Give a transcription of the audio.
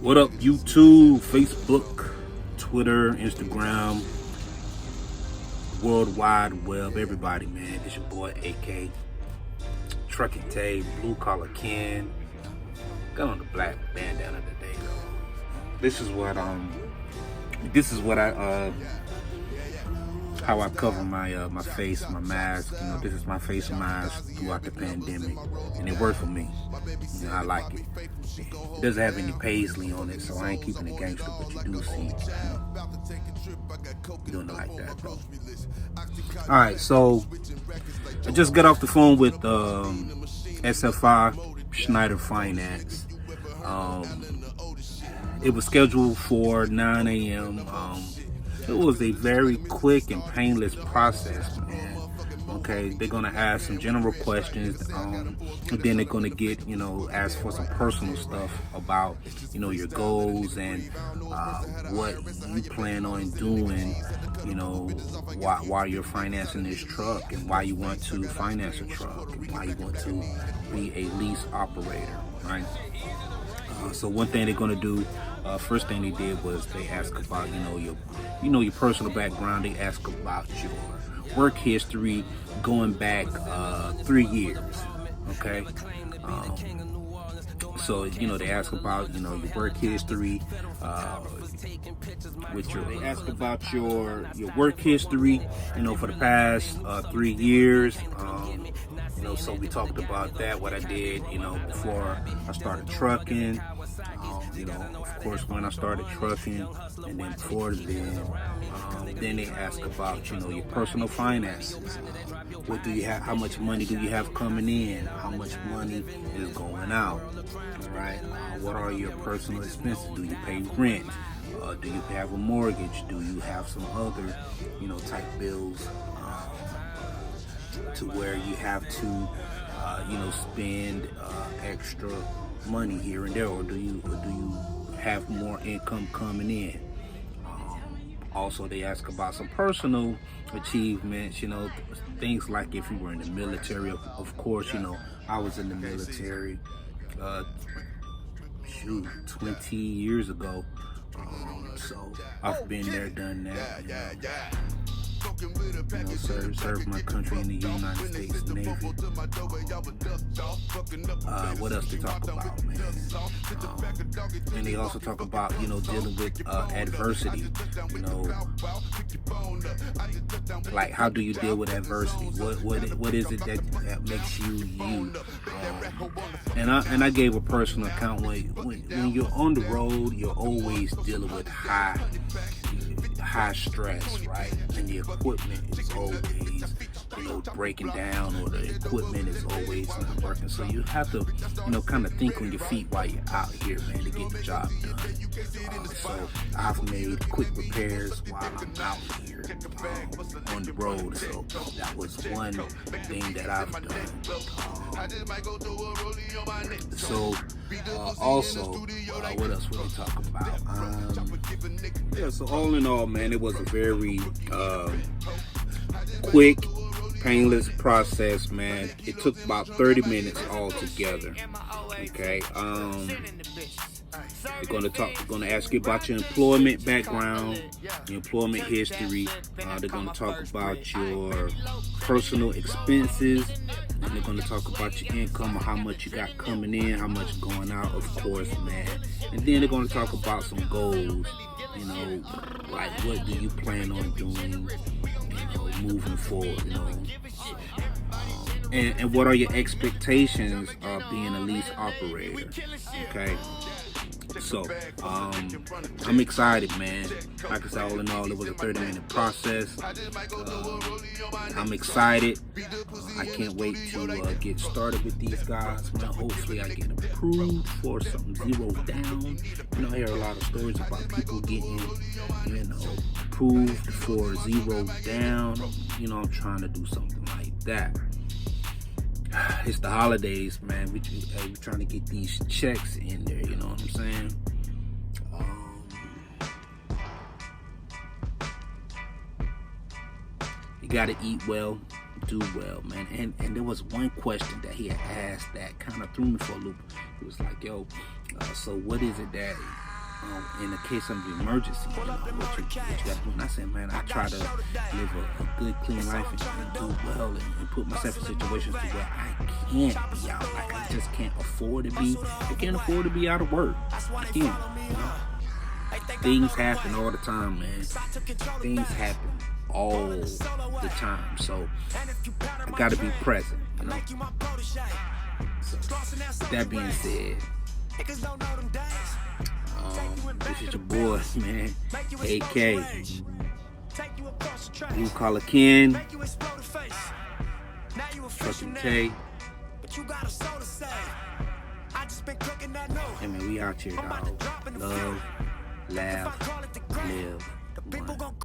What up, YouTube, Facebook, Twitter, Instagram, World Wide Web, everybody, man. It's your boy, AK, Trucking Tay, Blue Collar Ken. Got on the black bandana today, though. This is what I how I cover my my face, my mask. You know, this is my face mask throughout the pandemic, and it worked for me. You know, I like it. It doesn't have any paisley on it, so I ain't keeping it gangster, but you do see, doing it like that, though. All right, so I just got off the phone with SFI Schneider Finance. It was scheduled for 9 a.m. It was a very quick and painless process, man. Okay, they're gonna ask some general questions, and then they're gonna get, ask for some personal stuff about, your goals and what you plan on doing, while you're financing this truck, and why you want to finance a truck, and why you want to be a lease operator, right? So one thing they're gonna do, first thing they did was they ask about, your personal background. They ask about your work history going back 3 years. Okay. So they ask about your work history. They ask about your work history, for the past 3 years. So we talked about that, what I did, before I started trucking. Of course, when I started trucking, and then before then they ask about, your personal finances. What do you have? How much money do you have coming in? How much money is going out? Right? What are your personal expenses? Do you pay rent? Do you have a mortgage? Do you have some other, type bills to where you have to, spend extra money here and there, or do you have more income coming in? Also, they ask about some personal achievements, things like if you were in the military. Of course, I was in the military 20 years ago. So I've been there, done that. Served my country in the United States Navy. What else they talk about, man? And they also talk about, dealing with adversity. Like, how do you deal with adversity? What is it that makes you you? And I gave a personal account. When you're on the road, you're always dealing with high stress, right? And the equipment is always, breaking down, or the equipment is always not working. So you have to, kind of think on your feet while you're out here, man, to get the job done. So I've made quick repairs while I'm out here on the road. So that was one thing that I've done. Also, what else were we talking about? So all in all, man, it was a very quick, painless process, man. It took about 30 minutes altogether. Okay. They're gonna ask you about your employment background, your employment history. They're gonna talk about your personal expenses, and they're gonna talk about your income, or how much you got coming in, how much going out, of course, man. And then they're gonna talk about some goals, like what do you plan on doing, moving forward, and what are your expectations of being a lease operator? Okay. So, I'm excited, man. Like I said, all in all, it was a 30-minute process. I'm excited. I can't wait to get started with these guys, man. Hopefully, I get approved for some 0 down. I hear a lot of stories about people getting, approved for 0 down. I'm trying to do something like that. It's the holidays, man. We're trying to get these checks in there, you know what I'm saying? You gotta eat well, do well, man. And there was one question that he had asked that kind of threw me for a loop. It was like, so what is it that in the case of an emergency, what you gotta do. And I said, man, I try to live a good, clean life and do well and put myself in situations to where I can't be out. Like, I just can't afford to be. I can't afford to be out of work. I can't. Things happen all the time, man. Things happen all the time. So I gotta be present, So, with that being said, this is your boy, man, AK Blue Collar Ken, fucking K. Hey man, we out here, dog. Love, laugh, live. One.